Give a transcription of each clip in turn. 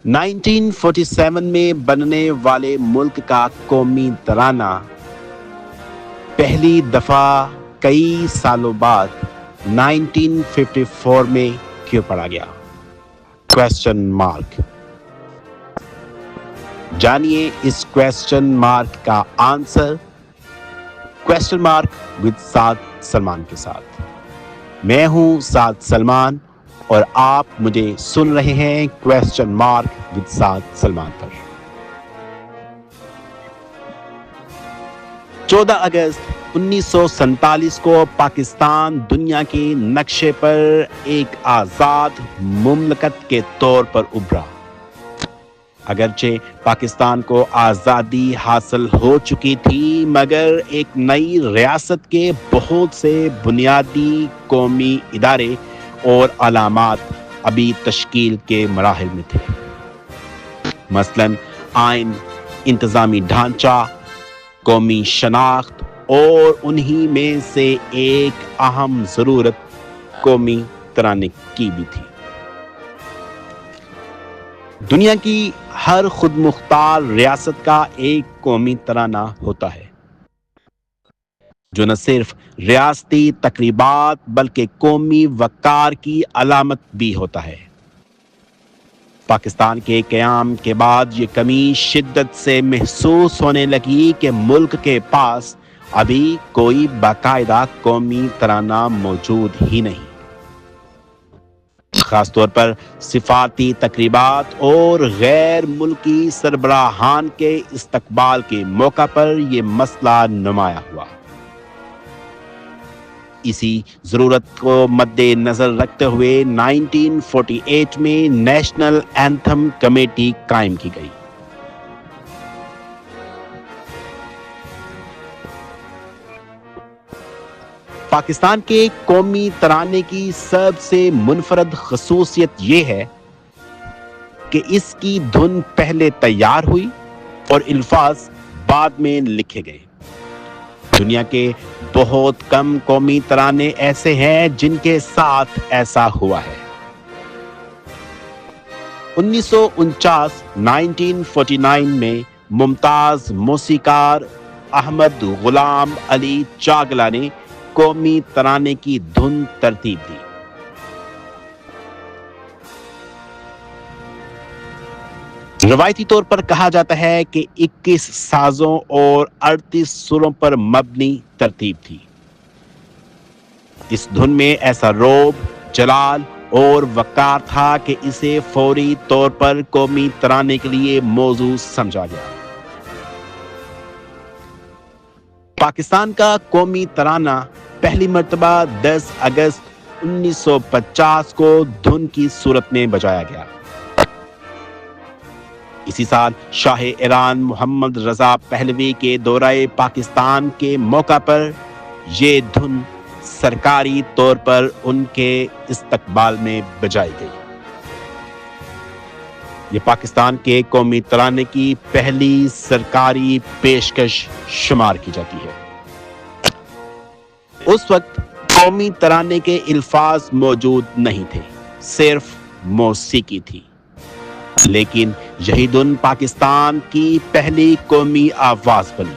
1947 میں بننے والے ملک کا قومی ترانہ پہلی دفعہ کئی سالوں بعد 1954 میں کیوں پڑا گیا؟ Question mark. جانیے اس کویسچن مارک کا answer question mark with Saad Salman کے ساتھ۔ میں ہوں سعد سلمان اور آپ مجھے سن رہے ہیں question mark with Saad Salman پر۔ 14 اگست 1947 کو پاکستان دنیا کے نقشے پر ایک آزاد مملکت کے طور پر ابھرا۔ اگرچہ پاکستان کو آزادی حاصل ہو چکی تھی مگر ایک نئی ریاست کے بہت سے بنیادی قومی ادارے اور علامات ابھی تشکیل کے مراحل میں تھے، مثلاً آئین، انتظامی ڈھانچہ، قومی شناخت، اور انہی میں سے ایک اہم ضرورت قومی ترانے کی بھی تھی۔ دنیا کی ہر خود مختار ریاست کا ایک قومی ترانہ ہوتا ہے جو نہ صرف ریاستی تقریبات بلکہ قومی وقار کی علامت بھی ہوتا ہے۔ پاکستان کے قیام کے بعد یہ کمی شدت سے محسوس ہونے لگی کہ ملک کے پاس ابھی کوئی باقاعدہ قومی ترانہ موجود ہی نہیں۔ خاص طور پر سفارتی تقریبات اور غیر ملکی سربراہان کے استقبال کے موقع پر یہ مسئلہ نمایاں ہوا۔ اسی ضرورت کو مد نظر رکھتے ہوئے 1948 میں نیشنل اینتھم کمیٹی قائم کی گئی۔ پاکستان کے قومی ترانے کی سب سے منفرد خصوصیت یہ ہے کہ اس کی دھن پہلے تیار ہوئی اور الفاظ بعد میں لکھے گئے۔ دنیا کے بہت کم قومی ترانے ایسے ہیں جن کے ساتھ ایسا ہوا ہے۔ 1949 میں ممتاز موسیقار احمد غلام علی چاگلا نے قومی ترانے کی دھن ترتیب دی۔ روایتی طور پر کہا جاتا ہے کہ 21 سازوں اور 38 سروں پر مبنی ترتیب تھی۔ اس دھن میں ایسا رعب، جلال اور وقار تھا کہ اسے فوری طور پر قومی ترانے کے لیے موزوں سمجھا گیا۔ پاکستان کا قومی ترانہ پہلی مرتبہ 10 اگست 1950 کو دھن کی صورت میں بجایا گیا۔ اسی سال شاہ ایران محمد رضا پہلوی کے دورہ پاکستان کے موقع پر یہ دھن سرکاری طور پر ان کے استقبال میں بجائی گئی۔ یہ پاکستان کے قومی ترانے کی پہلی سرکاری پیشکش شمار کی جاتی ہے۔ اس وقت قومی ترانے کے الفاظ موجود نہیں تھے، صرف موسیقی تھی، لیکن یہی دھن پاکستان کی پہلی قومی آواز بنی۔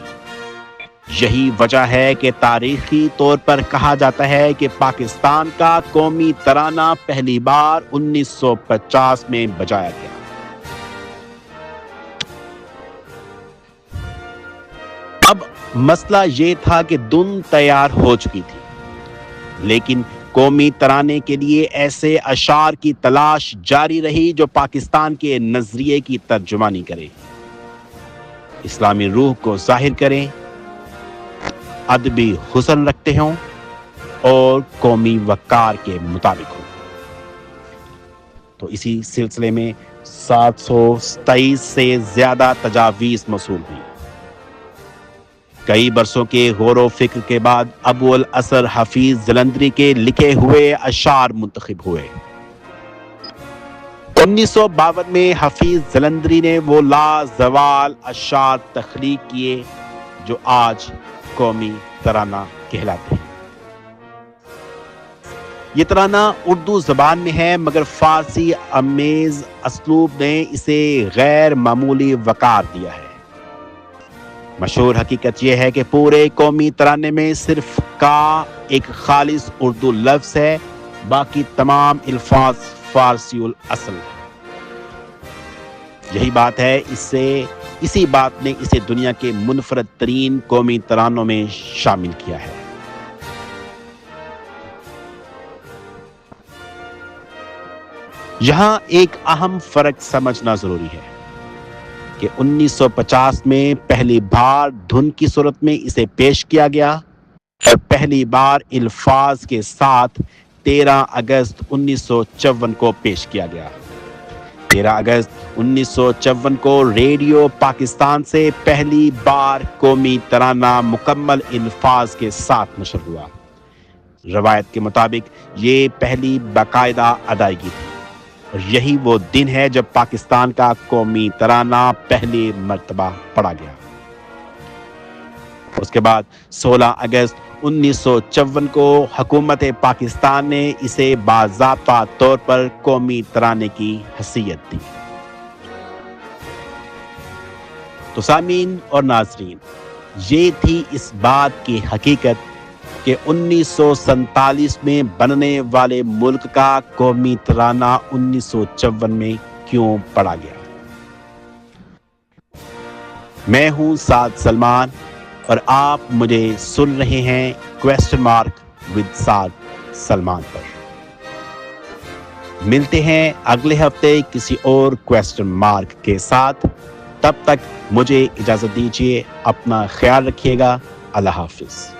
یہی وجہ ہے کہ تاریخی طور پر کہا جاتا ہے کہ پاکستان کا قومی ترانہ پہلی بار 1950 میں بجایا گیا۔ اب مسئلہ یہ تھا کہ دھن تیار ہو چکی تھی، لیکن قومی ترانے کے لیے ایسے اشعار کی تلاش جاری رہی جو پاکستان کے نظریے کی ترجمانی کرے، اسلامی روح کو ظاہر کریں، ادبی حسن رکھتے ہوں اور قومی وقار کے مطابق ہوں۔ تو اسی سلسلے میں 727 سے زیادہ تجاویز موصول ہوئی۔ کئی برسوں کے غور و فکر کے بعد ابو الاثر حفیظ جلندری کے لکھے ہوئے اشعار منتخب ہوئے۔ 1952 میں حفیظ جلندری نے وہ لازوال اشعار تخلیق کیے جو آج قومی ترانہ کہلاتے ہیں۔ یہ ترانہ اردو زبان میں ہے مگر فارسی امیز اسلوب نے اسے غیر معمولی وقار دیا ہے۔ مشہور حقیقت یہ ہے کہ پورے قومی ترانے میں صرف کا ایک خالص اردو لفظ ہے، باقی تمام الفاظ فارسی الاصل ہیں۔ یہی بات ہے، اسی بات نے اسے دنیا کے منفرد ترین قومی ترانوں میں شامل کیا ہے۔ یہاں ایک اہم فرق سمجھنا ضروری ہے کہ 1950 میں پہلی بار دھن کی صورت میں اسے پیش کیا گیا اور پہلی بار الفاظ کے ساتھ 13 اگست 1954 کو پیش کیا گیا۔ 13 اگست 1954 کو ریڈیو پاکستان سے پہلی بار قومی ترانہ مکمل الفاظ کے ساتھ نشر ہوا۔ روایت کے مطابق یہ پہلی باقاعدہ ادائیگی تھی اور یہی وہ دن ہے جب پاکستان کا قومی ترانہ پہلی مرتبہ پڑھا گیا۔ اس کے بعد 16 اگست 1954 کو حکومت پاکستان نے اسے باضابطہ طور پر قومی ترانے کی حیثیت دی۔ تو سامعین اور ناظرین، یہ تھی اس بات کی حقیقت کہ 1947 میں بننے والے ملک کا قومی ترانہ 1954 میں کیوں پڑھا گیا۔ میں ہوں سعد سلمان اور آپ مجھے سن رہے ہیں کویسچن مارک ود سعد سلمان پر۔ ملتے ہیں اگلے ہفتے کسی اور کویسچن مارک کے ساتھ، تب تک مجھے اجازت دیجیے، اپنا خیال رکھیے گا، اللہ حافظ۔